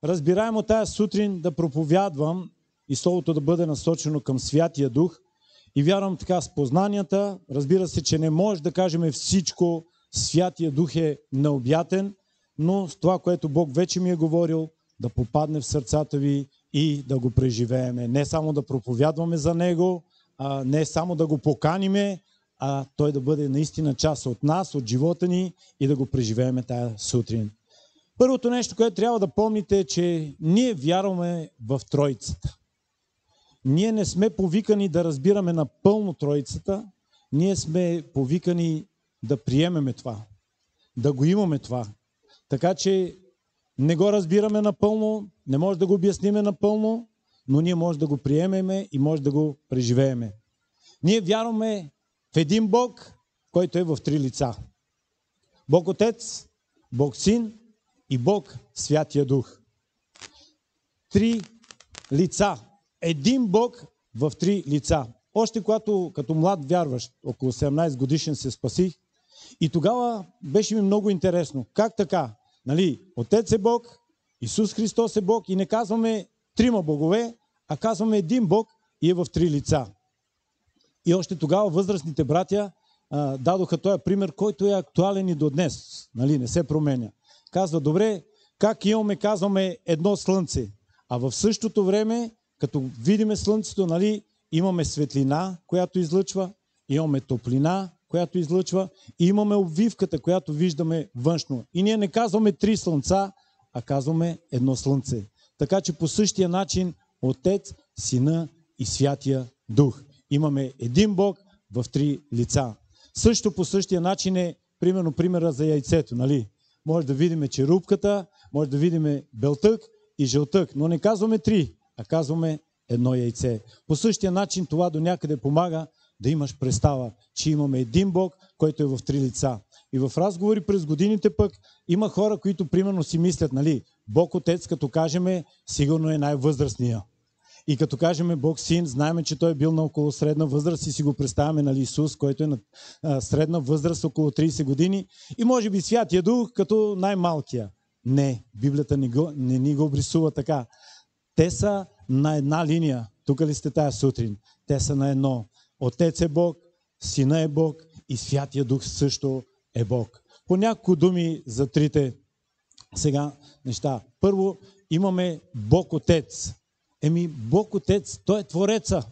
разбираемо тая сутрин да проповядвам и словото да бъде насочено към Святия Дух. И вярвам така с познанията. Разбира се, че не може да кажем всичко. Святия Дух е необятен, но с това, което Бог вече ми е говорил, да попадне в сърцата ви и да го преживееме. Не само да проповядваме за Него, не само да го поканиме, а Той да бъде наистина част от нас, от живота ни и да го преживееме тая сутрин. Първото нещо, което трябва да помните е, че ние вярваме в Троицата. Ние не сме повикани да разбираме напълно Троицата, ние сме повикани да приемеме това, да го имаме това. Така че не го разбираме напълно, не може да го обясниме напълно, но ние може да го приемеме и може да го преживееме. Ние вярваме в един Бог, който е в три лица. Бог Отец, Бог Син и Бог Святия Дух. Три лица. Един Бог в три лица. Още когато като млад вярващ, около 17 годишен се спасих, и тогава беше ми много интересно. Как така? Нали, Отец е Бог, Исус Христос е Бог и не казваме трима богове, а казваме един Бог и е в три лица. И още тогава възрастните братя дадоха този пример, който е актуален и до днес. Нали, не се променя. Казва, добре, как имаме, казваме едно слънце, а в същото време, като видиме слънцето, нали, имаме светлина, която излъчва, имаме топлина, която излъчва, и имаме обвивката, която виждаме външно. И ние не казваме три слънца, а казваме едно слънце. Така че по същия начин Отец, Сина и Святия Дух. Имаме един Бог в три лица. Също по същия начин е, примерно, примера за яйцето, нали? Може да видим черупката, може да видим белтък и жълтък, но не казваме три, а казваме едно яйце. По същия начин това до някъде помага да имаш представа, че имаме един Бог, който е в три лица. И в разговори през годините пък има хора, които примерно си мислят, нали, Бог Отец, като кажем, сигурно е най-възрастния. И като кажем Бог Син, знаем, че той е бил на около средна възраст и си го представяме, нали, Исус, който е на средна възраст, около 30 години. И може би Святия Дух като най-малкия. Не, Библията не ни го обрисува така. Те са на една линия. Тук ли сте тая сутрин? Те са на едно. Отец е Бог, Сина е Бог и Святия Дух също е Бог. По няколко думи за трите сега неща. Първо, имаме Бог Отец. Бог Отец, Той е Твореца.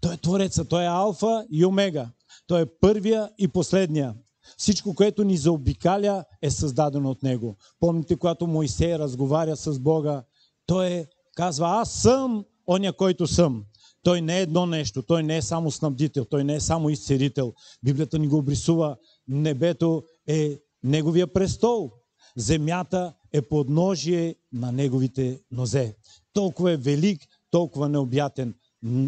Той е Твореца, Той е Алфа и Омега. Той е първия и последния. Всичко, което ни заобикаля, е създадено от Него. Помните, когато Моисей разговаря с Бога, Той казва, аз съм оня, който съм. Той не е едно нещо, Той не е само снабдител, Той не е само изцелител. Библията ни го обрисува. Небето е Неговия престол. Земята е подножие на Неговите нозе. Толкова е велик, толкова необятен.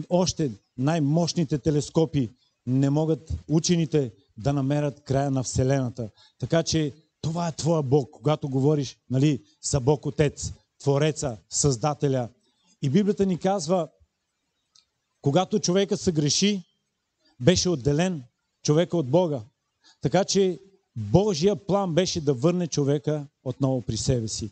Още най-мощните телескопи не могат учените да намерят края на Вселената. Така че това е твоя Бог, когато говориш, нали, за Бог Отец, Твореца, Създателя. И Библията ни казва, когато човека се греши, беше отделен човека от Бога. Така че Божия план беше да върне човека отново при себе си.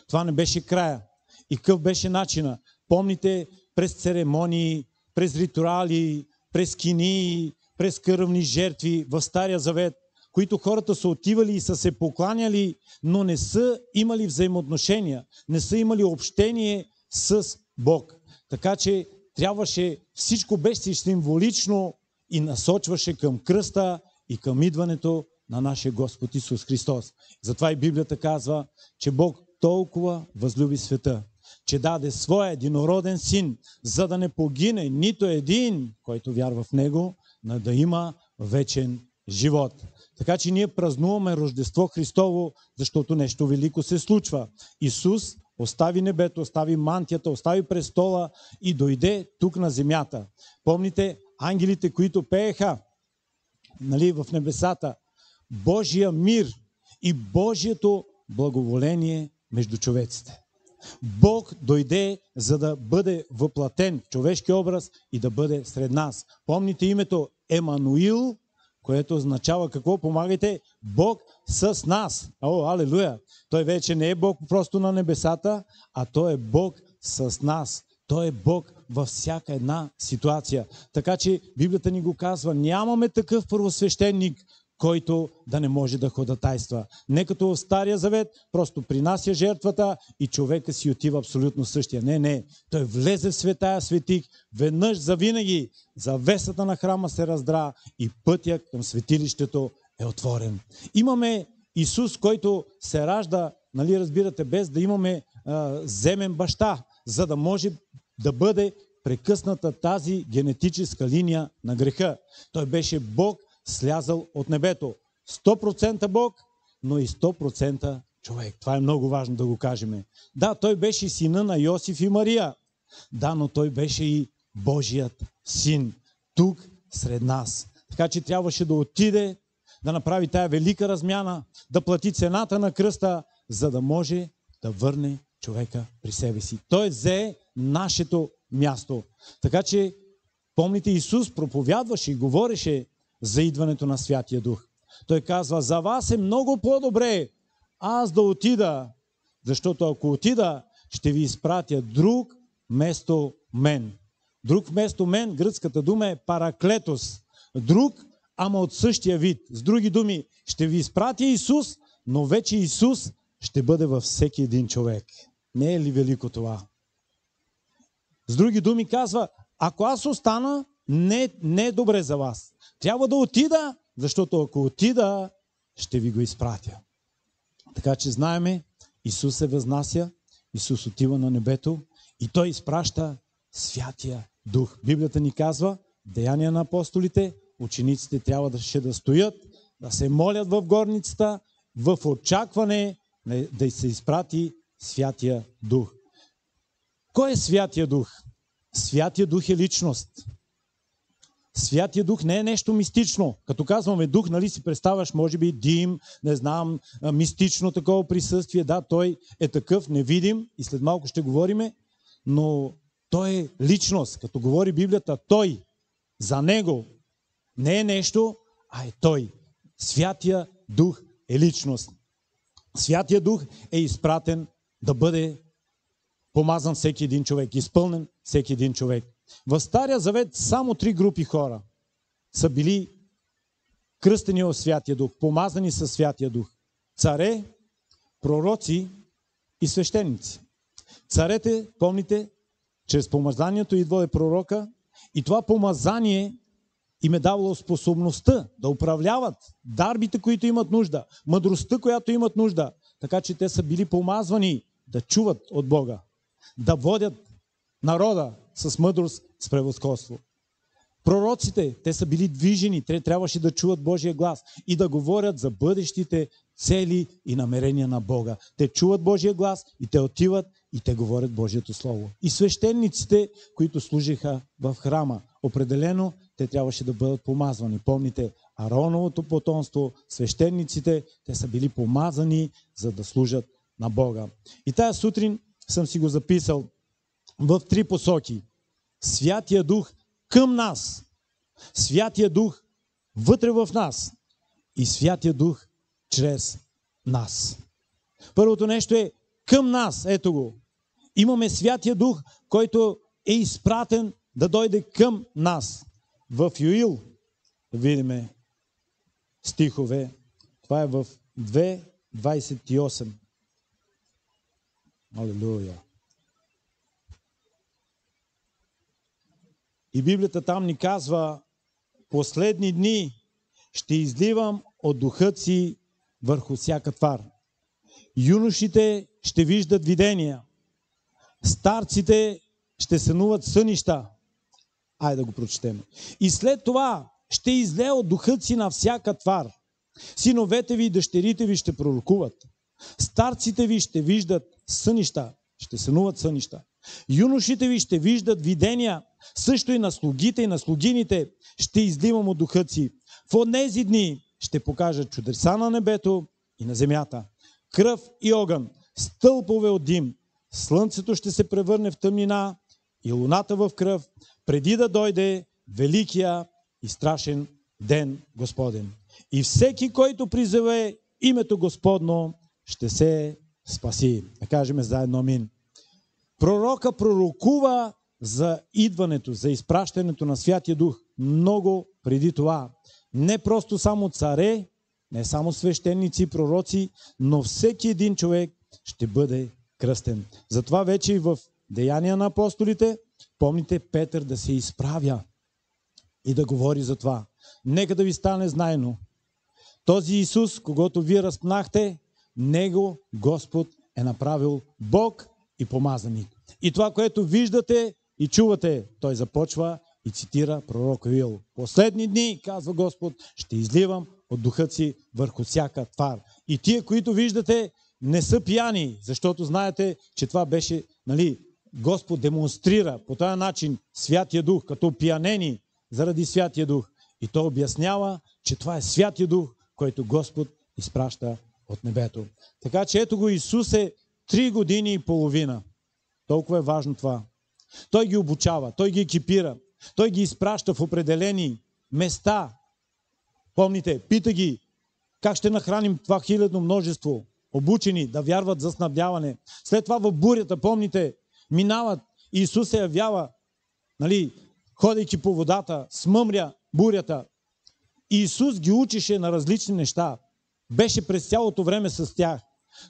Това не беше края. И какъв беше начина? Помните, през церемонии, през ритуали, през кинии, през кръвни жертви в Стария Завет, които хората са отивали и са се покланяли, но не са имали взаимоотношения, не са имали общение с Бог. Така че трябваше, всичко беше символично и насочваше към кръста и към идването на нашия Господ Исус Христос. Затова и Библията казва, че Бог толкова възлюби света, че даде своя единороден син, за да не погине нито един, който вярва в Него, но да има вечен живот. Така че ние празнуваме Рождество Христово, защото нещо велико се случва. Исус остави небето, остави мантията, остави престола и дойде тук на земята. Помните ангелите, които пееха, нали, в небесата, Божия мир и Божието благоволение между човеците. Бог дойде, за да бъде въплатен в човешки образ и да бъде сред нас. Помните името Емануил, което означава какво? Помагайте, Бог с нас. О, алелуя! Той вече не е Бог просто на небесата, а Той е Бог с нас. Той е Бог във всяка една ситуация. Така че Библията ни го казва, нямаме такъв първосвещеник, който да не може да ходатайства. Не като в Стария завет, просто принася жертвата и човека си отива абсолютно същия. Не. Той влезе в светая светих, веднъж завинаги завесата на храма се раздра и пътя към светилището е отворен. Имаме Исус, който се ражда, нали разбирате, без да имаме земен баща, за да може да бъде прекъсната тази генетическа линия на греха. Той беше Бог, слязал от небето. 100% Бог, но и 100% човек. Това е много важно да го кажем. Да, той беше сина на Йосиф и Мария. Да, но той беше и Божият син. Тук сред нас. Така че трябваше да отиде, да направи тая велика размяна, да плати цената на кръста, за да може да върне човека при себе си. Той взе нашето място. Така че, помните, Исус проповядваше и говореше за идването на Святия Дух. Той казва, за вас е много по-добре аз да отида, защото ако отида, ще ви изпратя друг вместо мен. Друг вместо мен, гръцката дума е параклетос. Друг, ама от същия вид. С други думи, ще ви изпратя Исус, но вече Исус ще бъде във всеки един човек. Не е ли велико това? С други думи казва, ако аз остана, не е добре за вас. Трябва да отида, защото ако отида, ще ви го изпратя. Така че знаеме, Исус се възнася, Исус отива на небето и Той изпраща Святия Дух. Библията ни казва, Деяния на апостолите, учениците трябва да стоят, да се молят в горницата, в очакване да се изпрати Святия Дух. Кой е Святия Дух? Святия Дух е личност. Святия Дух не е нещо мистично. Като казваме Дух, нали си представяш, може би дим, не знам, мистично такова присъствие. Да, Той е такъв, невидим и след малко ще говориме, но Той е личност. Като говори Библията, Той, за Него не е нещо, а е Той. Святия Дух е личност. Святия Дух е изпратен да бъде помазан всеки един човек, изпълнен всеки един човек. В Стария завет само 3 групи хора са били кръстени от Святия Дух, помазани със Святия Дух. Царе, пророци и свещеници. Царете, помните, чрез помазанието идва пророка и това помазание им е давало способността да управляват дарбите, които имат нужда, мъдростта, която имат нужда, така че те са били помазвани да чуват от Бога, да водят народа с мъдрост, с превъзходство. Пророците, те са били движени, те трябваше да чуват Божия глас и да говорят за бъдещите цели и намерения на Бога. Те чуват Божия глас и те отиват и те говорят Божието Слово. И свещениците, които служиха в храма, определено те трябваше да бъдат помазвани. Помните, Аароновото потомство, свещениците, те са били помазани, за да служат на Бога. И тая сутрин съм си го записал в 3 посоки. Святия Дух към нас, Святия Дух вътре в нас и Святия Дух чрез нас. Първото нещо е към нас, ето го. Имаме Святия Дух, който е изпратен да дойде към нас. В Йоил, видиме стихове, това е в 2:28. Алелуя. И Библията там ни казва, последни дни ще изливам от духът си върху всяка твар. Юношите ще виждат видения. Старците ще сънуват сънища. Айде да го прочетем. И след това ще излее от духът си на всяка твар. Синовете ви и дъщерите ви ще пророкуват. Старците ви ще виждат сънища. Ще сънуват сънища. Юношите ви ще виждат видения. Също и на слугите и на слугините ще изливам от духът си. В онези дни ще покажа чудеса на небето и на земята. Кръв и огън, стълпове от дим. Слънцето ще се превърне в тъмнина и луната в кръв, преди да дойде великия и страшен ден Господен. И всеки, който призове името Господно, ще се спаси. Да кажем заедно амин. Пророка пророкува за идването, за изпращането на Святия Дух много преди това. Не просто само царе, не само свещеници и пророци, но всеки един човек ще бъде кръстен. Затова вече и в Деяния на апостолите, помните Петър да се изправя и да говори за това. Нека да ви стане знайно. Този Исус, когото вие разпнахте, него Господ е направил Бог и помазаник. И това, което виждате и чувате, той започва и цитира пророк Йоел. Последни дни, казва Господ, ще изливам от духа си върху всяка твар. И тия, които виждате, не са пияни, защото знаете, че това беше, Господ демонстрира по този начин Святия Дух, като пиянени заради Святия Дух. И той обяснява, че това е Святия Дух, който Господ изпраща от небето. Така че ето го Исус е 3 години и половина. Толкова е важно това. Той ги обучава, той ги екипира, той ги изпраща в определени места. Помните, пита ги, как ще нахраним това хилядно множество, обучени да вярват за снабдяване. След това в бурята, помните, минават, Исус се явява, ходейки по водата, смъмря бурята. И Исус ги учеше на различни неща. Беше през цялото време с тях.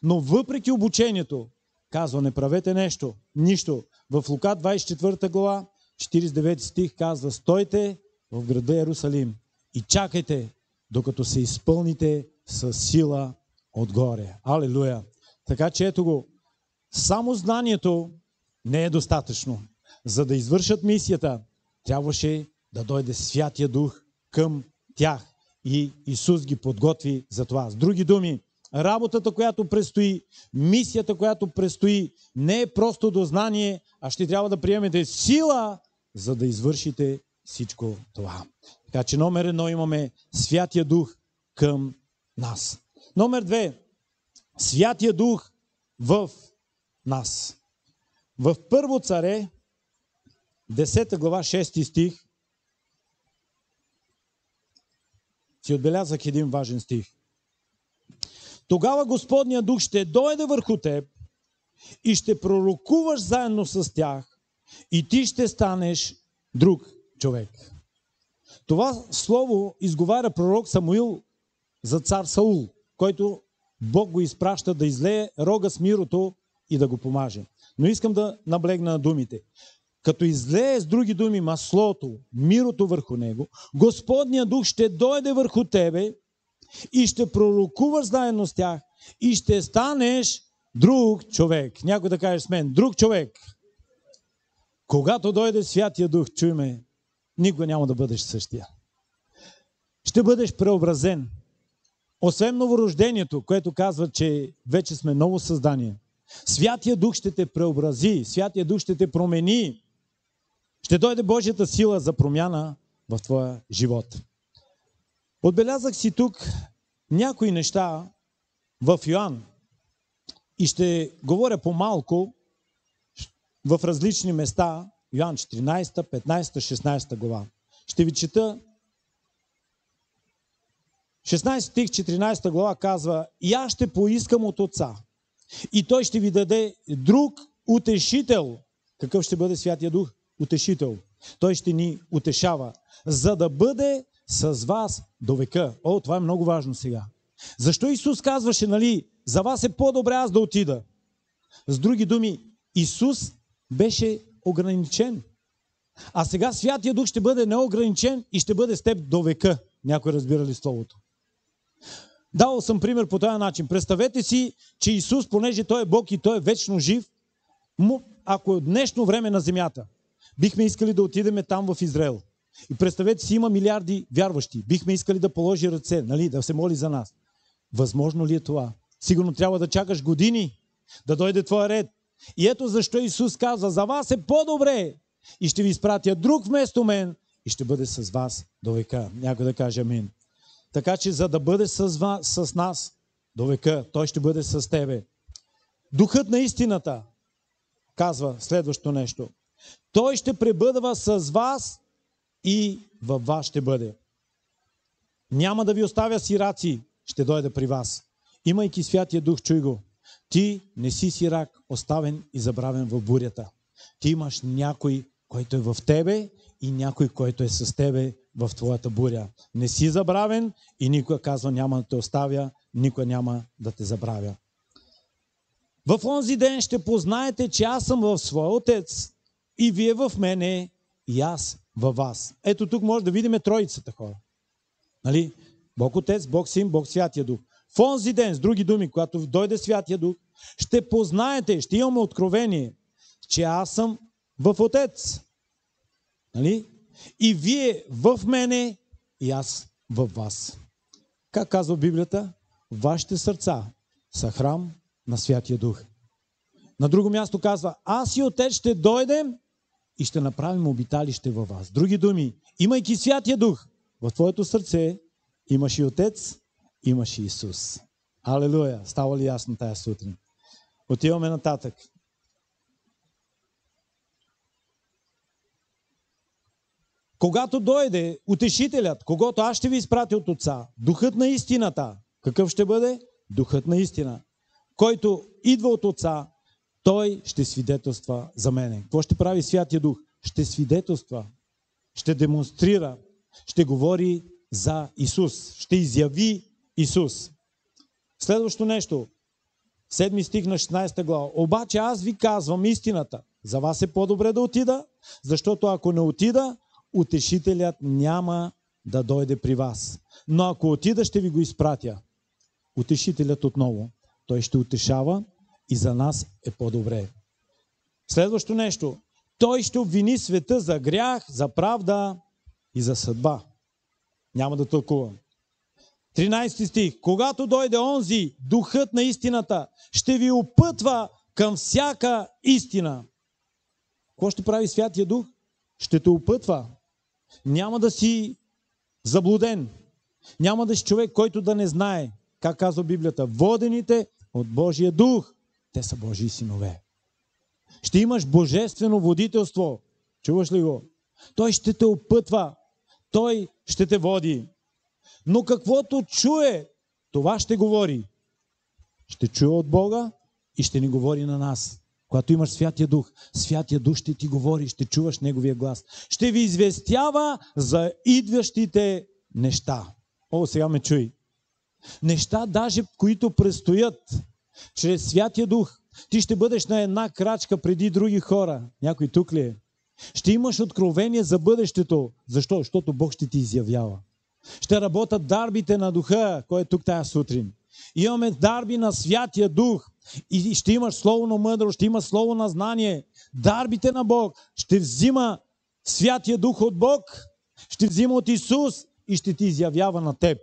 Но въпреки обучението, казва, не правете нищо. В Лука 24 глава, 49 стих казва, стойте в града Йерусалим и чакайте, докато се изпълните с сила отгоре. Алелуя! Така че ето го, само знанието не е достатъчно. За да извършат мисията, трябваше да дойде Святия Дух към тях. И Исус ги подготви за това. С други думи, работата, която предстои, мисията, която предстои, не е просто дознание, а ще трябва да приемете сила, за да извършите всичко това. Така че номер 1 имаме Святия Дух към нас. Номер 2. Святия Дух в нас. В Първо царе, 10 глава, 6 стих, си отбелязах един важен стих. Тогава Господния Дух ще дойде върху теб и ще пророкуваш заедно с тях и ти ще станеш друг човек. Това слово изговаря пророк Самуил за цар Саул, който Бог го изпраща да излее рога с мирото и да го помаже. Но искам да наблегна на думите. Като излее с други думи маслото, мирото върху него, Господният Дух ще дойде върху тебе и ще пророкуваш заедно с тях и ще станеш друг човек. Някой да каже с мен, друг човек. Когато дойде Святия Дух, чуй ме, никога няма да бъдеш същия. Ще бъдеш преобразен. Освен новорождението, което казва, че вече сме ново създание, Святия Дух ще те преобрази, Святия Дух ще те промени. Ще дойде Божията сила за промяна в твоя живот. Отбелязах си тук някои неща в Йоан и ще говоря по-малко в различни места. Йоан 14, 15, 16 глава. Ще ви чета 16 стих, 14 глава казва: и аз ще поискам от Отца и Той ще ви даде друг утешител. Какъв ще бъде Святия Дух? Утешител. Той ще ни утешава, за да бъде с вас до века. О, това е много важно сега. Защо Исус казваше, за вас е по-добре аз да отида? С други думи, Исус беше ограничен. А сега Святия Дух ще бъде неограничен и ще бъде с теб до века. Някой разбира ли словото? Давал съм пример по този начин. Представете си, че Исус, понеже Той е Бог и Той е вечно жив, ако е днешно време на земята, бихме искали да отидем там в Израел. И представете си, има милиарди вярващи. Бихме искали да положи ръце, да се моли за нас. Възможно ли е това? Сигурно трябва да чакаш години да дойде твоя ред. И ето защо Исус казва: за вас е по-добре и ще ви изпратя друг вместо мен и ще бъде с вас до века. Някой да каже амин. Така че за да бъде с нас до века, Той ще бъде с тебе. Духът на истината казва следващо нещо. Той ще пребъдва с вас и във вас ще бъде. Няма да ви оставя сираци, ще дойда при вас. Имайки Святия Дух, чуй го. Ти не си сирак, оставен и забравен в бурята. Ти имаш някой, който е в тебе и някой, който е с тебе в твоята буря. Не си забравен и никога казва няма да те оставя, никога няма да те забравя. В онзи ден ще познаете, че аз съм в своя Отец и вие в мене и аз във вас. Ето тук може да видим троицата, хора. Нали? Бог Отец, Бог Син, Бог Святия Дух. В онзи ден, с други думи, когато дойде Святия Дух, ще познаете, ще имаме откровение, че аз съм в Отец. Нали? И вие в мене и аз във вас. Как казва Библията? Вашите сърца са храм на Святия Дух. На друго място казва, аз и Отец ще дойдем и ще направим обиталище във вас. Други думи, имайки Святия Дух, в твоето сърце имаш и Отец, имаш и Исус. Алелуя! Става ли ясно тая сутрин? Отиваме нататък. Когато дойде Утешителят, когото аз ще ви изпратя от Отца, Духът на истината, какъв ще бъде? Духът на истина, който идва от Отца, той ще свидетелства за мене. Какво ще прави Святия Дух? Ще свидетелства, ще демонстрира, ще говори за Исус, ще изяви Исус. Следващо нещо, 7 стих на 16 глава. Обаче аз ви казвам истината. За вас е по-добре да отида, защото ако не отида, Утешителят няма да дойде при вас. Но ако отида, ще ви го изпратя. Утешителят отново. Той ще утешава и за нас е по-добре. Следващо нещо. Той ще обвини света за грях, за правда и за съдба. Няма да тълкувам. 13 стих. Когато дойде онзи, Духът на истината, ще ви опътва към всяка истина. Какво ще прави Святия Дух? Ще те опътва. Няма да си заблуден. Няма да си човек, който да не знае. Как казва Библията? Водените от Божия Дух, те са Божии синове. Ще имаш божествено водителство. Чуваш ли го? Той ще те опътва. Той ще те води. Но каквото чуе, това ще говори. Ще чуе от Бога и ще ни говори на нас. Когато имаш Святия Дух ще ти говори, ще чуваш Неговия глас. Ще ви известява за идващите неща. О, сега ме чуй. Неща, даже които предстоят чрез Святия Дух. Ти ще бъдеш на една крачка преди други хора. Някой тук ли е? Ще имаш откровение за бъдещето. Защо? Защото Бог ще ти изявява. Ще работят дарбите на Духа, кой е тук тая сутрин. Имаме дарби на Святия Дух. И ще имаш слово на мъдрост, ще имаш слово на знание. Дарбите на Бог ще взима Святия Дух от Бог, ще взима от Исус и ще ти изявява на теб.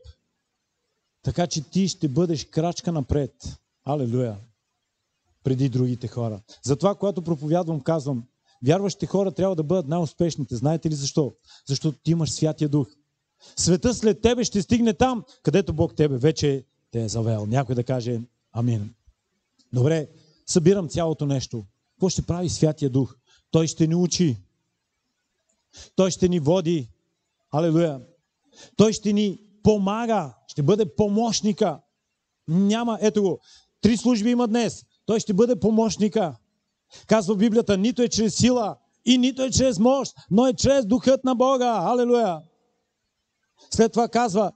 Така че ти ще бъдеш крачка напред. Алелуя! Преди другите хора. Затова, когато проповядвам, казвам, вярващите хора трябва да бъдат най-успешните. Знаете ли защо? Защото ти имаш Святия Дух. Света след тебе ще стигне там, където Бог тебе вече те е завел. Някой да каже амин. Добре, събирам цялото нещо. Какво ще прави Святия Дух? Той ще ни учи. Той ще ни води. Алелуя! Той ще ни помага. Ще бъде помощника. Няма, ето го, 3 служби има днес. Той ще бъде помощника. Казва Библията, нито е чрез сила и нито е чрез мощ, но е чрез Духът на Бога. Алелуя! След това казва,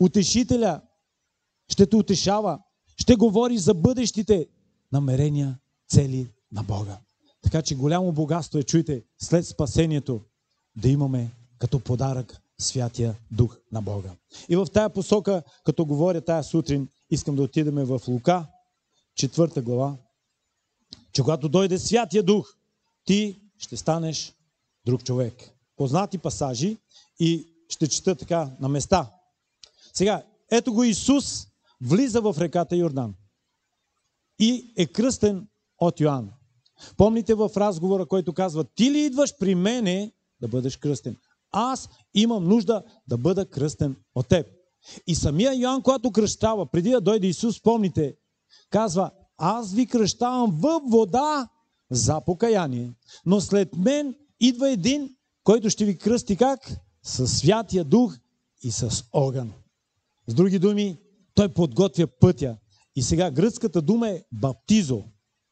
Утешителя ще те утешава, ще говори за бъдещите намерения, цели на Бога. Така че голямо богатство е, чуйте, след спасението да имаме като подарък Святия Дух на Бога. И в тая посока, като говоря тая сутрин, искам да отидем в Лука, 4 глава, че когато дойде Святия Дух, ти ще станеш друг човек. Познати пасажи и ще чета така на места. Сега, ето го Исус влиза в реката Йордан и е кръстен от Йоан. Помните в разговора, който казва, ти ли идваш при мене да бъдеш кръстен? Аз имам нужда да бъда кръстен от теб. И самия Йоан, когато кръщава, преди да дойде Исус, помните, казва, аз ви кръщавам във вода за покаяние, но след мен идва един, който ще ви кръсти как? Със Святия Дух и с огън. С други думи, той подготвя пътя. И сега гръцката дума е баптизо.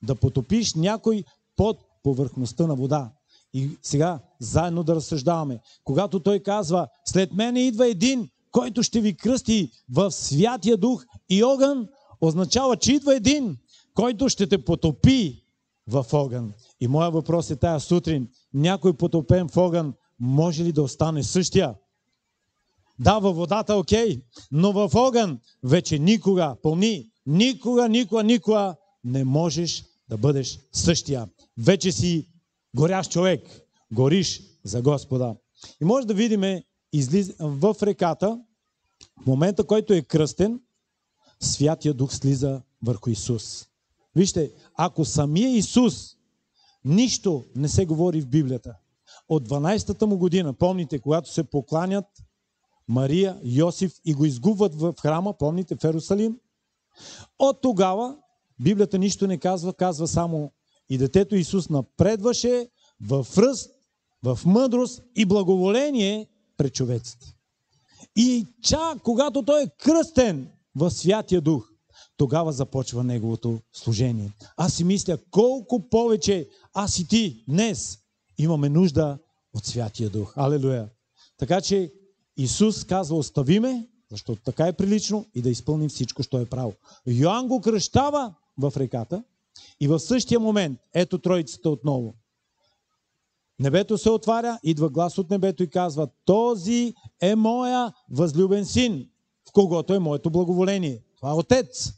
Да потопиш някой под повърхността на вода. И сега заедно да разсъждаваме. Когато той казва, след мене идва един, който ще ви кръсти в Святия Дух и огън, означава, че идва един, който ще те потопи в огън. И моя въпрос е тая сутрин. Някой потопен в огън може ли да остане същия? Да, във водата окей, но в огън вече никога, помни, никога не можеш да бъдеш същия. Вече си горящ човек, гориш за Господа. И може да видим в реката, в момента, който е кръстен, Святия Дух слиза върху Исус. Вижте, ако самия Исус, нищо не се говори в Библията, от 12-та му година, помните, когато се покланят Мария, Йосиф и го изгубват в храма, помните, в Ерусалим, от тогава Библията нищо не казва, казва само и детето Исус напредваше в ръст, в мъдрост и благоволение пред човеците. И чак когато той е кръстен в Святия Дух, тогава започва неговото служение. Аз си мисля, колко повече аз и ти днес имаме нужда от Святия Дух. Алелуя! Така че Исус казва, остави ме, защото така е прилично и да изпълним всичко, що е право. Йоан го кръщава в реката и в същия момент, ето троицата отново. Небето се отваря, идва глас от небето и казва, този е моя възлюбен син, в когото е моето благоволение. Това е Отец.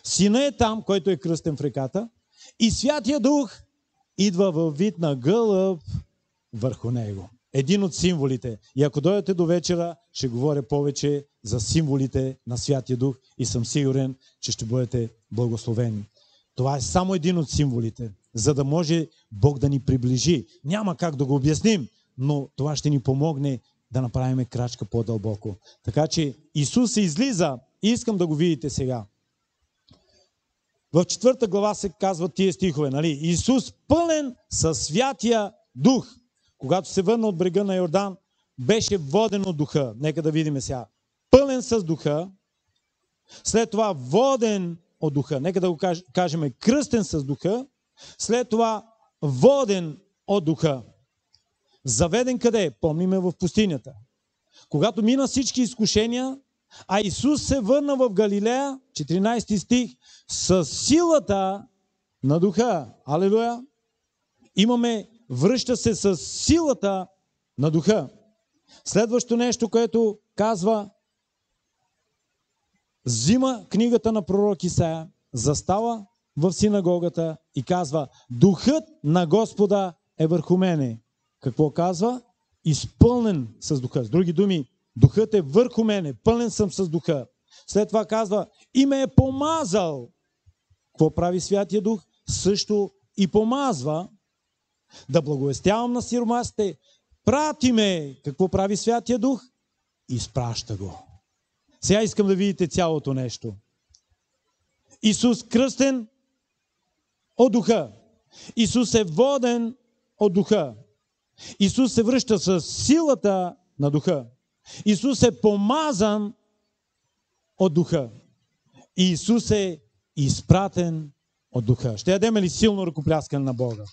Сина е там, който е кръстен в реката и Святия Дух идва във вид на гълъб върху него. Един от символите. И ако дойдете до вечера, ще говоря повече за символите на Святия Дух и съм сигурен, че ще бъдете благословени. Това е само един от символите, за да може Бог да ни приближи. Няма как да го обясним, но това ще ни помогне да направим крачка по-дълбоко. Така че Исус се излиза и искам да го видите сега. В 4 глава се казват тия стихове, нали? Исус пълен със Святия Дух. Когато се върна от брега на Йордан, беше воден от Духа. Нека да видим сега. Пълен с Духа, след това воден от Духа. Нека да го кажем кръстен с Духа, след това воден от Духа. Заведен къде? Помниме в пустинята. Когато мина всички изкушения, а Исус се върна в Галилея, 14 стих, с силата на Духа. Алелуя! Връща се с силата на Духа. Следващо нещо, което казва, взима книгата на пророк Исаия, застава в синагогата и казва, Духът на Господа е върху мене. Какво казва? Изпълнен с Духа. С други думи, Духът е върху мене, пълнен съм с Духа. След това казва, и ме е помазал. Какво прави Святия Дух? Също и помазва да благовестявам на сиромасите. Прати ме. Какво прави Святия Дух? Изпраща го. Сега искам да видите цялото нещо. Исус кръстен от Духа. Исус е воден от Духа. Исус се връща с силата на Духа. Исус е помазан от Духа. И Исус е изпратен от Духа. Ще ядем ли силно ръкопляскане на Бога?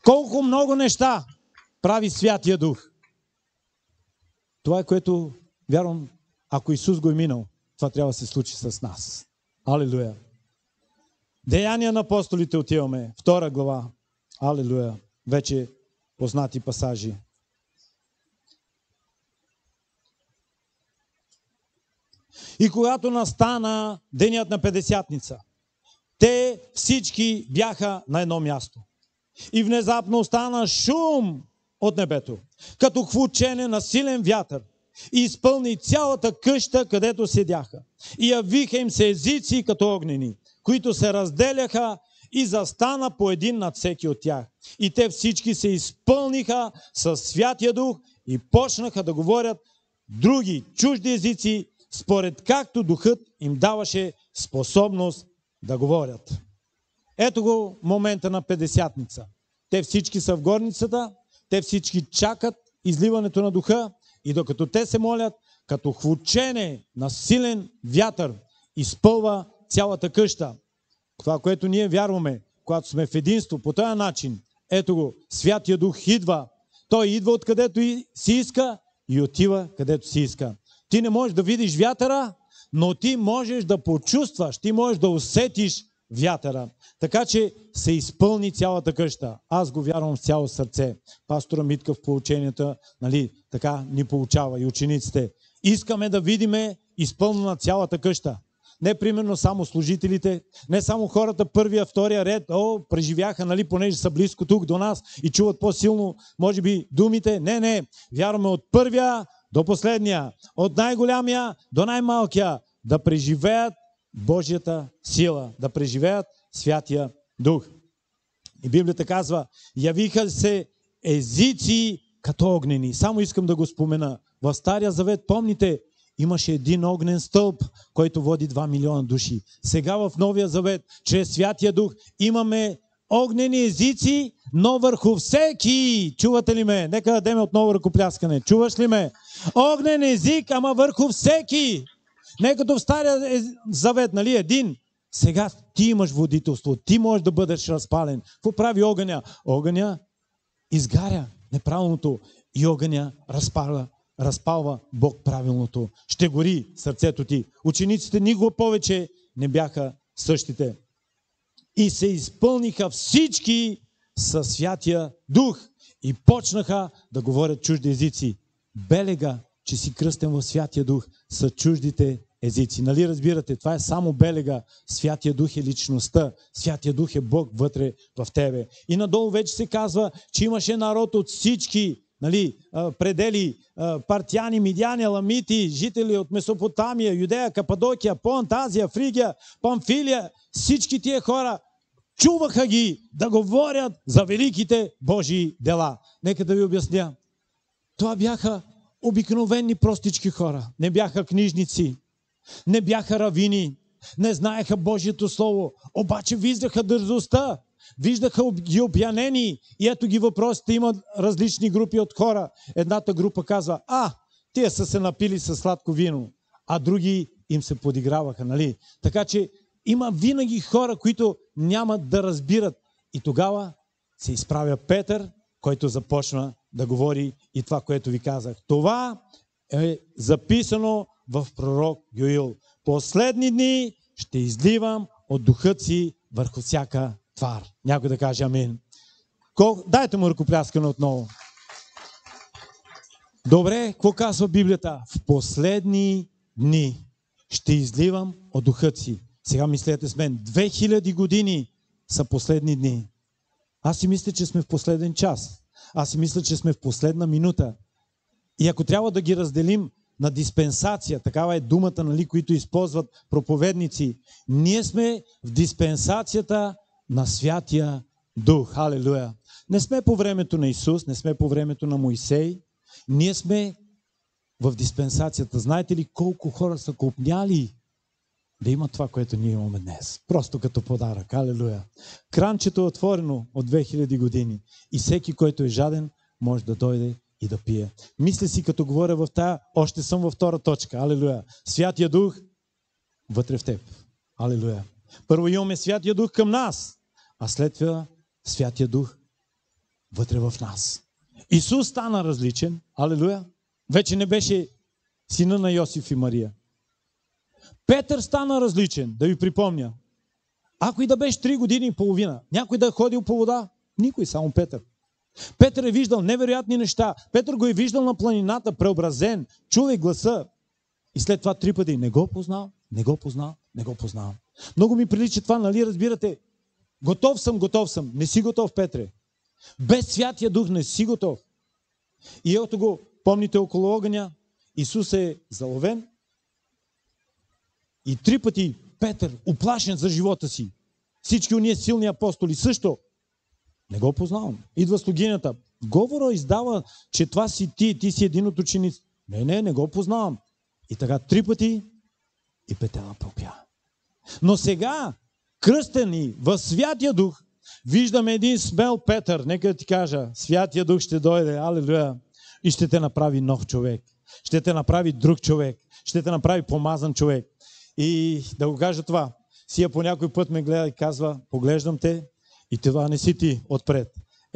Колко много неща прави Святия Дух. Това е което, вярвам, ако Исус го е минал, това трябва да се случи с нас. Алелуя. Деяния на апостолите отиваме. 2 глава. Алелуя. Вече познати пасажи. И когато настана денят на Петдесятница, те всички бяха на едно място. И внезапно остана шум от небето, като хвучене на силен вятър, и изпълни цялата къща, където седяха. И явиха им се езици като огнени, които се разделяха и застана по един над всеки от тях. И те всички се изпълниха със Святия Дух и почнаха да говорят други чужди езици, според както Духът им даваше способност да говорят. Ето го момента на Петдесятница. Те всички са в горницата, те всички чакат изливането на Духа И докато те се молят, като хвучене на силен вятър изпълва цялата къща. Това, което ние вярваме, когато сме в единство по този начин, ето го, Святия Дух идва. Той идва откъдето си иска и отива където си иска. Ти не можеш да видиш вятъра, но ти можеш да почувстваш, ти можеш да усетиш вятъра. Така че се изпълни цялата къща. Аз го вярвам с цяло сърце. Пастора Митка в поученията, така ни получава и учениците. Искаме да видиме изпълнена цялата къща. Не примерно само служителите, не само хората първия, втория ред, преживяха, понеже са близко тук до нас и чуват по-силно, може би, думите. Не, вярваме от първия до последния, от най-голямия до най-малкия, да преживеят Божията сила, да преживеят Святия Дух. И Библията казва, явиха се езици като огнени. Само искам да го спомена. В Стария Завет, помните, имаше един огнен стълб, който води 2 милиона души. Сега в Новия Завет, чрез Святия Дух, имаме огнени езици, но върху всеки. Чувате ли ме? Нека дадем отново ръкопляскане. Чуваш ли ме? Огнен език, ама върху всеки. Не като в Стария Завет, един. Сега ти имаш водителство, ти можеш да бъдеш разпален. Какво прави огъня? Огъня изгаря неправилното и огъня разпалва Бог правилното. Ще гори сърцето ти. Учениците никога повече не бяха същите. И се изпълниха всички със Святия Дух и почнаха да говорят чужди езици. Белега, че си кръстен в Святия Дух, са чуждите езици. Нали разбирате? Това е само белега. Святия Дух е личността. Святия Дух е Бог вътре в тебе. И надолу вече се казва, че имаше народ от всички предели, партияни, мидяни, ламити, жители от Месопотамия, Юдея, Кападокия, Понт, Азия, Фригия, Памфилия. Всички тия хора чуваха ги да говорят за великите Божии дела. Нека да ви обясня. Това бяха обикновени простички хора. Не бяха книжници, не бяха равини, не знаеха Божието Слово, обаче виждаха дързостта, виждаха ги опянени и ето ги въпросите. Има различни групи от хора. Едната група казва, тия са се напили със сладко вино, а други им се подиграваха, Така че има винаги хора, които нямат да разбират. И тогава се изправя Петър, който започна да говори и това, което ви казах. Това е записано в пророк Йоил. Последни дни ще изливам от духът си върху всяка твар. Някой да каже амин. Дайте му ръкопляскане отново. Добре, какво казва Библията? В последни дни ще изливам от духът си. Сега мислете с мен. 2000 години са последни дни. Аз си мисля, че сме в последен час. Аз си мисля, че сме в последна минута. И ако трябва да ги разделим на диспенсация, такава е думата, които използват проповедници, ние сме в диспенсацията на Святия Дух. Халелуя! Не сме по времето на Исус, не сме по времето на Моисей. Ние сме в диспенсацията. Знаете ли колко хора са копняли да има това, което ние имаме днес? Просто като подарък. Алелуя! Кранчето е отворено от 2000 години и всеки, който е жаден, може да дойде и да пие. Мисля си, като говоря в тая, още съм във втора точка. Алелуя! Святия Дух вътре в теб. Алелуя! Първо имаме Святия Дух към нас, а след това Святия Дух вътре в нас. Исус стана различен. Алелуя! Вече не беше сина на Йосиф и Мария. Петър стана различен, да ви припомня. Ако и да беше 3 години и половина, някой да е ходил по вода, никой, само Петър. Петър е виждал невероятни неща. Петър го е виждал на планината, преобразен, чул е гласа. И след това 3 пъти не го познал, не го познал, не го познал. Много ми прилича това, разбирате? Готов съм. Не си готов, Петре. Без Святия Дух не си готов. И ето го, помните около огъня, Исус е заловен. И 3 пъти Петър, уплашен за живота си. Всички уния силни апостоли също. Не го познавам. Идва слугинята. Говора издава, че това си ти си един от учениците. Не го познавам. И така 3 пъти и петела пропя. Но сега, кръстени в Святия Дух, виждаме един смел Петър. Нека ти кажа, Святия Дух ще дойде. Алелуя. и ще те направи нов човек. Ще те направи друг човек. Ще те направи помазан човек. И да го кажа това, Сия по някой път ме гледа и казва, поглеждам те и това не си ти отпред.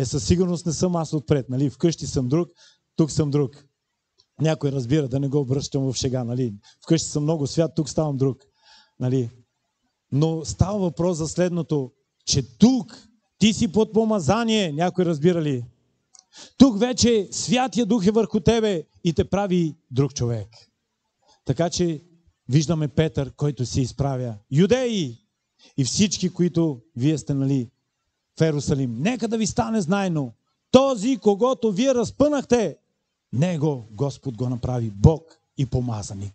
Със сигурност не съм аз отпред. Нали? Вкъщи съм друг, тук съм друг. Някой разбира, да не го обръщам в шега. Нали? Вкъщи съм много свят, тук ставам друг. Нали? Но става въпрос за следното, че тук ти си под помазание. Някой разбира ли? Тук вече Святия Дух е върху тебе и те прави друг човек. Така че виждаме Петър, който се изправя. Юдеи и всички, които вие сте, нали, в Ерусалим. Нека да ви стане знайно. Този, когото вие разпънахте, него Господ го направи Бог и помазаник.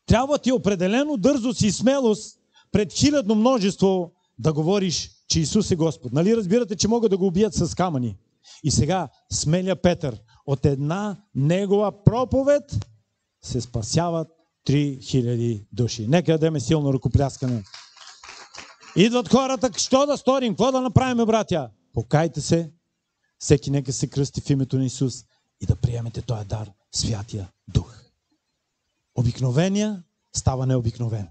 Трябва ти определено дързост и смелост пред хилядно множество да говориш, че Исус е Господ. Нали разбирате, че могат да го убият с камъни? И сега смеля Петър. От една негова проповед се спасяват 3000 души. Нека дадем силно ръкопляскане. Идват хората, що да сторим, какво да направим, братя? Покайте се, всеки нека се кръсти в името на Исус и да приемете този дар, Святия Дух. Обикновения става необикновен.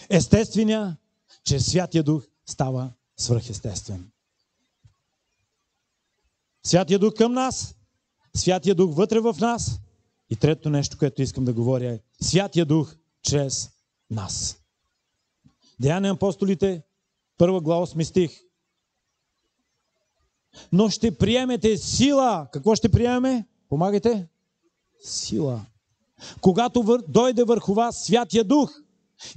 Естествения, чрез Святия Дух става свръхестествен. Святия Дух към нас, Святия Дух вътре в нас и трето нещо, което искам да говоря е Святия Дух чрез нас. Деяния на апостолите, 1 глава 8 стих. Но ще приемете сила. Какво ще приемем? Помагайте. Сила. Когато дойде върху вас Святия Дух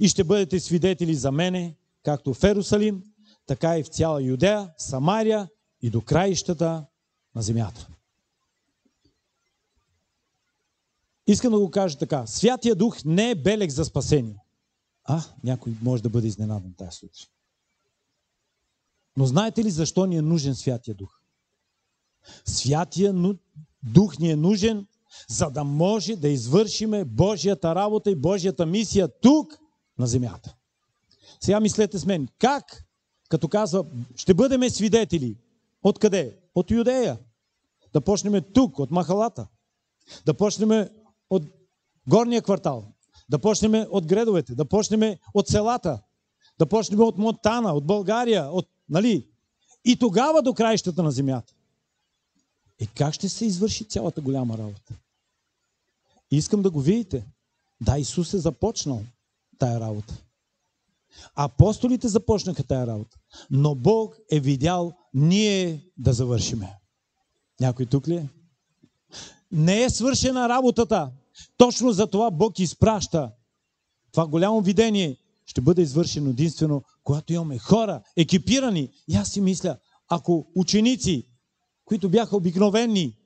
и ще бъдете свидетели за мене, както в Ерусалим, така и в цяла Юдея, Самария и до краищата на земята. Искам да го кажа така. Святия Дух не е белег за спасение. Някой може да бъде изненадан тази сутрин. Но знаете ли защо ни е нужен Святия Дух? Святия Дух ни е нужен, за да може да извършиме Божията работа и Божията мисия тук на земята. Сега мислете с мен. Как? Като казва, ще бъдем свидетели. Откъде? От Юдея. Да почнем тук, от махалата. Да почнем от горния квартал. Да почнем от градовете. Да почнем от селата. Да почнем от Монтана, от България. Нали? И тогава до краищата на земята. И как ще се извърши цялата голяма работа? Искам да го видите. Да, Исус е започнал тая работа. Апостолите започнаха тая работа. Но Бог е видял ние да завършиме. Някой тук ли е? Не е свършена работата. Точно за това Бог изпраща. Това голямо видение ще бъде извършено единствено, когато имаме хора, екипирани. И аз си мисля, ако ученици, които бяха обикновени,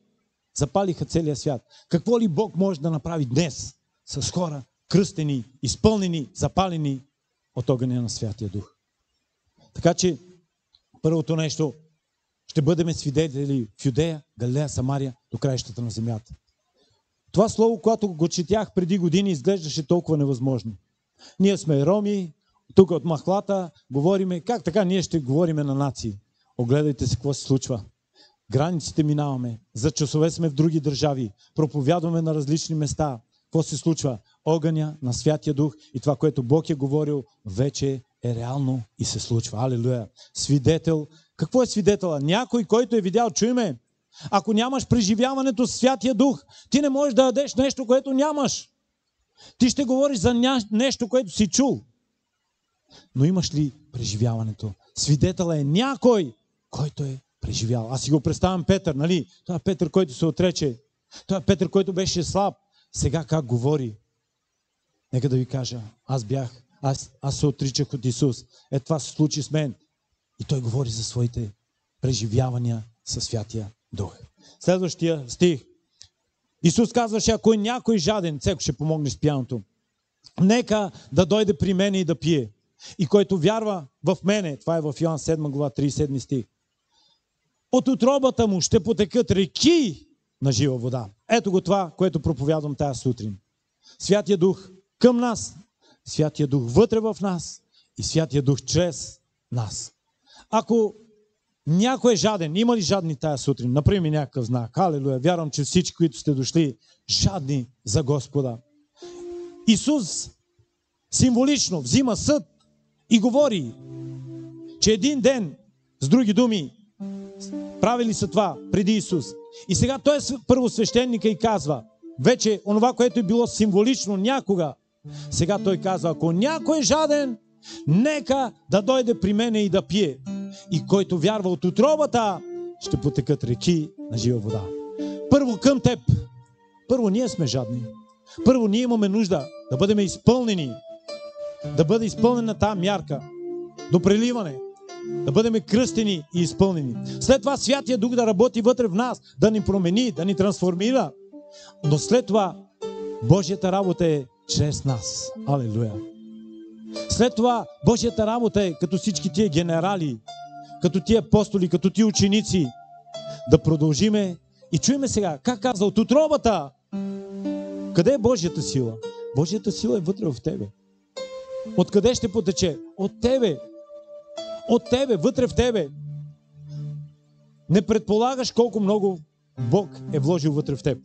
запалиха целия свят, какво ли Бог може да направи днес с хора, кръстени, изпълнени, запалени от огъня на Святия Дух? Така че, първото нещо, ще бъдем свидетели в Юдея, Галилея, Самария, до краищата на земята. Това слово, когато го четях преди години, изглеждаше толкова невъзможно. Ние сме роми, тук от махлата, говориме, как така ние ще говориме на нации? Огледайте се какво се случва. Границите минаваме, за часове сме в други държави, проповядваме на различни места. Какво се случва? Огъня на Святия Дух и това, което Бог е говорил, вече е реално и се случва. Алелуя! Свидетел. Какво е свидетела? Някой, който е видял, чуй ме. Ако нямаш преживяването с Святия Дух, ти не можеш да дадеш нещо, което нямаш. Ти ще говориш за нещо, което си чул. Но имаш ли преживяването? Свидетел е някой, който е преживял. Аз си го представям Петър, нали? Това е Петър, който се отрече. Това е Петър, който беше слаб. Сега как говори? Нека да ви кажа, аз се отричах от Исус. Това се случи с мен. И той говори за своите преживявания със Святия Дух. Следващия стих. Исус казваше, ако е някой жаден, Цеко ще помогне с пияното, нека да дойде при мене и да пие. И който вярва в мене, това е в Йоан 7 глава 37 стих, от утробата му ще потекат реки на жива вода. Ето го това, което проповядвам тази сутрин. Святия Дух към нас, Святия Дух вътре в нас и Святия Дух чрез нас. Ако някой е жаден. Има ли жадни тая сутрин? Направи ми някакъв знак. Халелуя. Вярвам, че всички, които сте дошли, жадни за Господа. Исус символично взима съд и говори, че един ден, с други думи, правили са това преди Исус. И сега той е първосвещеника и казва, вече онова, което е било символично някога, сега той казва, ако някой е жаден, нека да дойде при мене и да пие. И който вярва от утробата, ще потекат реки на жива вода. Първо към теб. Първо ние сме жадни. Първо ние имаме нужда да бъдем изпълнени. Да бъде изпълнена тази мярка. До преливане. Да бъдем кръстени и изпълнени. След това Святия Дух да работи вътре в нас, да ни промени, да ни трансформира. Но след това Божията работа е чрез нас. Алелуя. След това Божията работа е като всички тия генерали, като тия апостоли, като тия ученици, да продължиме и чуеме сега, как каза, от утробата. Къде е Божията сила? Божията сила е вътре в тебе. Откъде ще потече? От тебе. От тебе, вътре в тебе. Не предполагаш колко много Бог е вложил вътре в теб.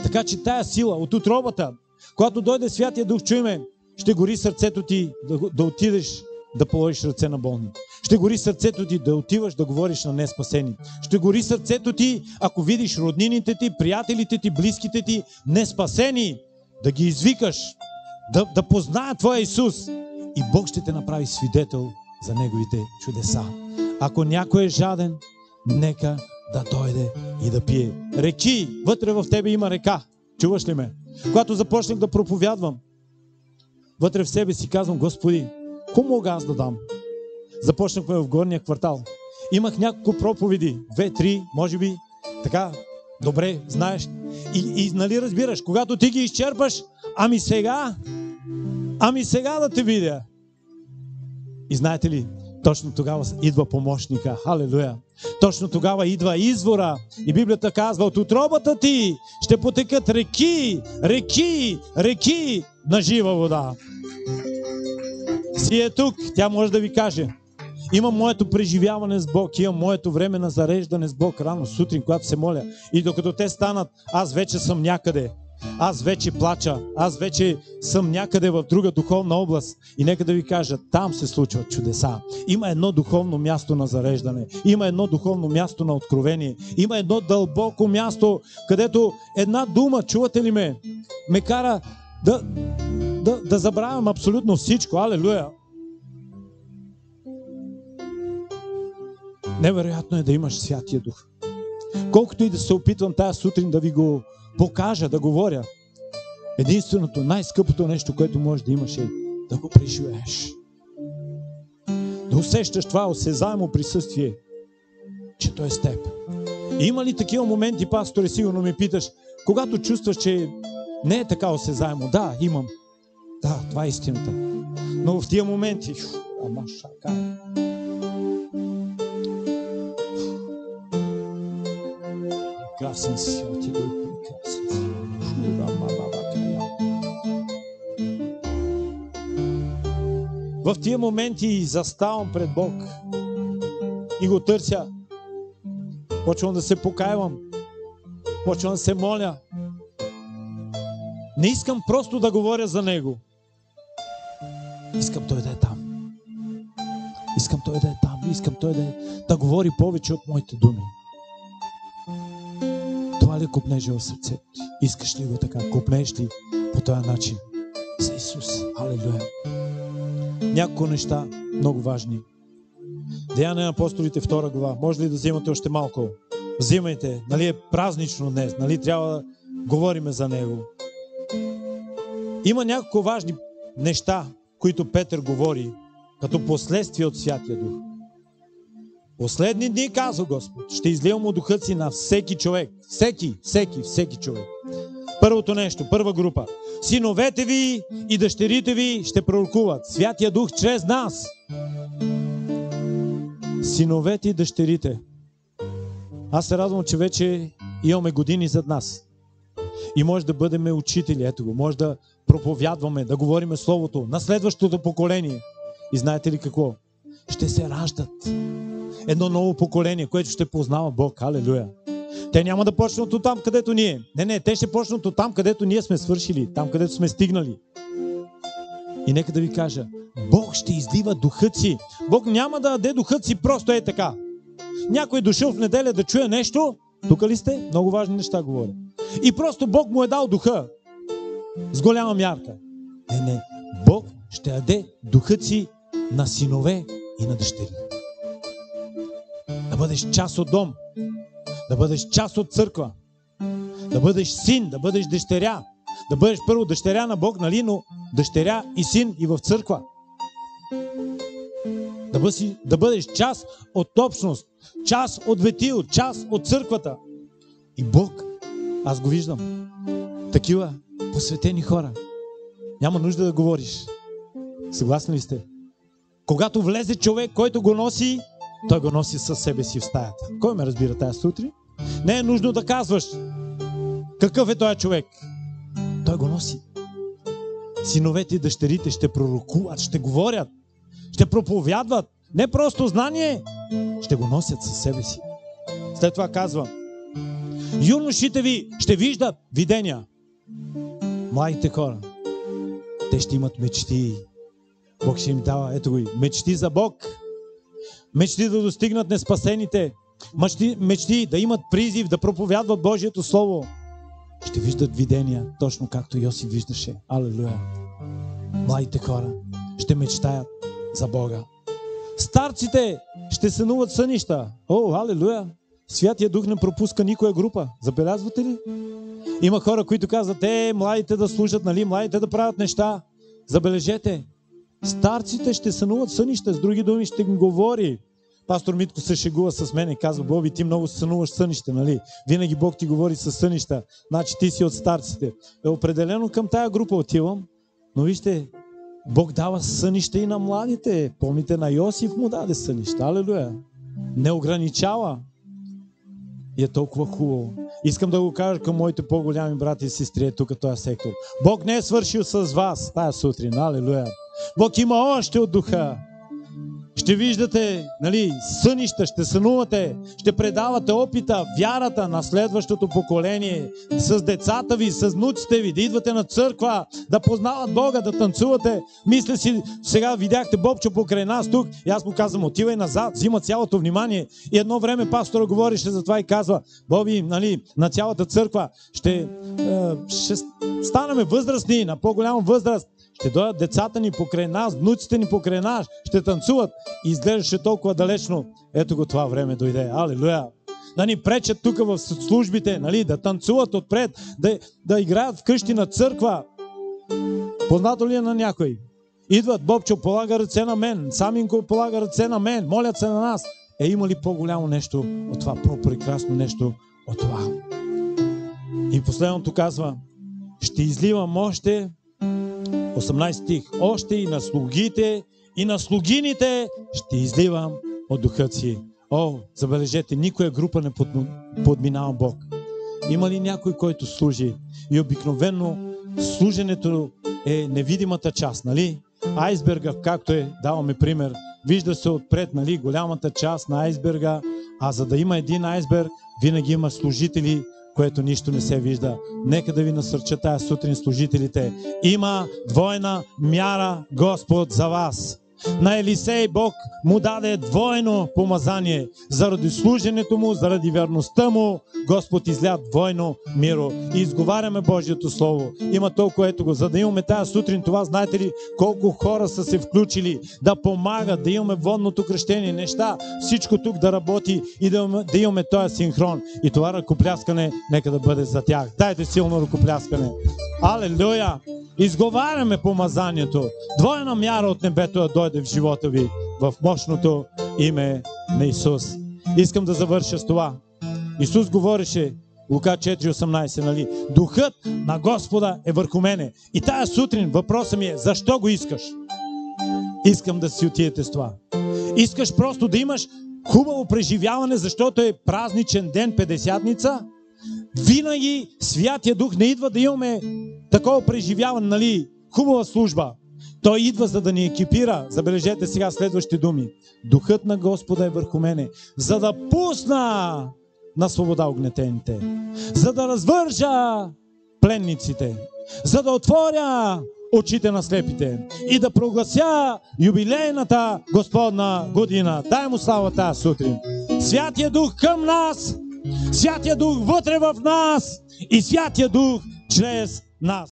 Така че тая сила от утробата, когато дойде Святия Дух, чуеме, ще гори сърцето ти да отидеш да положиш ръце на болни. Ще гори сърцето ти да отиваш да говориш на неспасени. Ще гори сърцето ти, ако видиш роднините ти, приятелите ти, близките ти, неспасени, да ги извикаш, да познаят твоя Исус. И Бог ще те направи свидетел за Неговите чудеса. Ако някой е жаден, нека да дойде и да пие. Реки, вътре в тебе има река. Чуваш ли ме? Когато започнах да проповядвам, вътре в себе си казвам, Господи, какво мога аз да дам? Започнахме в горния квартал. Имах няколко проповеди, 2-3, може би, така, добре, знаеш. И нали разбираш, когато ти ги изчерпаш, ами сега да те видя. И знаете ли, точно тогава идва помощника. Халелуя! Точно тогава идва извора. И Библията казва, от утробата ти ще потекат реки, реки, реки на жива вода. Си е тук, тя може да ви каже. Имам моето преживяване с Бог, имам моето време на зареждане с Бог рано сутрин, когато се моля. И докато те станат, аз вече съм някъде. Аз вече плача, аз вече съм някъде в друга духовна област. И нека да ви кажа, там се случват чудеса. Има едно духовно място на зареждане. Има едно духовно място на откровение. Има едно дълбоко място, където една дума, чувате ли ме, ме кара да забравям абсолютно всичко. Алелуя! Невероятно е да имаш Святия Дух. Колкото и да се опитвам тая сутрин да ви го покажа, да говоря, единственото, най-скъпото нещо, което можеш да имаш е да го преживееш. Да усещаш това осезаемо присъствие, че той е с теб. И има ли такива моменти, пасторе, сигурно ме питаш, когато чувстваш, че не е така осезаемо? Да, имам. Да, това е истината. Но в тия моменти, прекрасен си, ти Дух, прекрасен си. В тия моменти заставам пред Бог и го търся. Почвам да се покайвам. Почвам да се моля. Не искам просто да говоря за Него. Искам Той да е там. Искам Той да е там. Искам Той да говори повече от моите думи. Това ли копнеже в сърцето ти? Искаш ли го така? Копнеш ли по този начин? За Исус. Алелуя. Няколко неща много важни. Деяния на апостолите 2 глава. Може ли да взимате още малко? Взимайте. Нали е празнично днес? Нали трябва да говорим за Него? Има няколко важни неща, които Петър говори като последствие от Святия Дух. Последни дни, казва Господ, ще изливам от духът си на всеки човек. Всеки човек. Първото нещо, първа група. Синовете ви и дъщерите ви ще пророкуват. Святия Дух чрез нас. Синовете и дъщерите. Аз се радвам, че вече имаме години зад нас. И може да бъдем учители, ето го. Може да проповядваме, да говориме Словото на следващото поколение. И знаете ли какво? Ще се раждат. едно ново поколение, което ще познава Бог. Алелуя! Те няма да почнат от там, където ние. Не, те ще почнат от там, където ние сме свършили, там, където сме стигнали. И нека да ви кажа, Бог ще излива духът си. Бог няма да даде духът си просто е така. Някой е дошъл в неделя да чуе нещо, тук ли сте? Много важни неща говоря. И просто Бог му е дал духа с голяма мярка. Не. Бог ще даде духът си на синове и на дъщери. Да бъдеш част от дом, да бъдеш част от църква, да бъдеш син, да бъдеш дъщеря, да бъдеш първо дъщеря на Бог, нали, но дъщеря и син и в църква. Да бъдеш част от общност, част от ветил, част от църквата. И Бог, аз го виждам, такива посветени хора. Няма нужда да говориш. Съгласни ли сте? Когато влезе човек, който го носи, той го носи със себе си в стаята. Кой ме разбира тази сутрин? Не е нужно да казваш какъв е този човек. Той го носи. Синовете и дъщерите ще пророкуват, ще говорят, ще проповядват. Не просто знание, ще го носят със себе си. След това казва: юношите ви ще виждат видения. Младите хора, те ще имат мечти. Бог ще им дава, ето го и, мечти за Бог. Мечти да достигнат неспасените. Мечти да имат призив, да проповядват Божието Слово. Ще виждат видения, точно както Йосиф виждаше. Алелуя! Младите хора ще мечтаят за Бога. Старците ще сънуват сънища. О, алелуя! Святия Дух не пропуска никоя група. Забелязвате ли? Има хора, които казват, младите да служат, нали, младите да правят неща. Забележете, старците ще сънуват сънища, с други думи ще им говори. Пастор Митко се шегува с мен и казва: Боби, ти много сънуваш сънища, нали? Винаги Бог ти говори с сънища. Значи ти си от старците. Определено към тая група отивам, но вижте, Бог дава сънища и на младите. Помните, на Йосиф му даде сънища. Алелуя! Не ограничава. И е толкова хубаво. Искам да го кажа към моите по-голями брати и сестри тук този сектор. Бог не е свършил с вас тая сутрин. Алелуя! Бог има още от духа. Ще виждате, нали, сънища, ще сънувате, ще предавате опита, вярата на следващото поколение, с децата ви, с внуците ви, да идвате на църква, да познават Бога, да танцувате. Мисля си, сега видяхте Бобчо покрай нас тук и аз му казвам: отивай назад, взима цялото внимание. И едно време пастора говореше за това и казва: Боби, нали, на цялата църква ще станаме възрастни, на по-голяма възраст. Ще дойдат децата ни покрай нас, внуците ни покрай нас, ще танцуват. И изглеждаше толкова далечно. Ето го, това време дойде. Алелуя! Да ни пречат тук в службите, нали, да танцуват отпред, да играят вкъщи на църква. Познато ли е на някой? Идват, Бобчо полага ръце на мен, Саминко полага ръце на мен, молят се на нас. Има ли по-голямо нещо от това? По-прекрасно нещо от това? И последното казва: ще изливам още, 18 стих, още и на слугите, и на слугините ще изливам от духът си. О, забележете, никоя група не подминава Бог. Има ли някой, който служи? И обикновено служенето е невидимата част, нали? Айсберга, както даваме пример, вижда се отпред, нали, голямата част на айсберга, а за да има един айсберг, винаги има служители, което нищо не се вижда. Нека да ви насърча тая сутрин, служителите. Има двойна мяра Господ за вас. На Елисей Бог му даде двойно помазание. Заради служенето му, заради верността му, Господ изля двойно миро. И изговаряме Божието Слово. Има толкова, ето го. За да имаме тая сутрин, това знаете ли колко хора са се включили да помагат, да имаме водното кръщение, неща, всичко тук да работи и да имаме този синхрон. И това ръкопляскане нека да бъде за тях. Дайте силно ръкопляскане. Алелуя! Изговаряме помазанието. Двойна мяра от небето да дойде в живота ви. В мощното име на Исус. Искам да завърша с това. Исус говореше, Лука 4:18, нали? Духът на Господа е върху мене. И тая сутрин въпросът ми е: защо го искаш? Искам да си отидете с това. Искаш просто да имаш хубаво преживяване, защото е празничен ден, Петдесятница? Винаги Святия Дух не идва да имаме такова преживяване, нали? Хубава служба. Той идва, за да ни екипира. Забележете сега следващите думи. Духът на Господа е върху мене, за да пусна на свобода огнетените, за да развържа пленниците, за да отворя очите на слепите и да проглася юбилейната Господна година. Дай му слава тази сутрин. Святия Дух към нас, Святия Дух вътре в нас и Святия Дух чрез нас.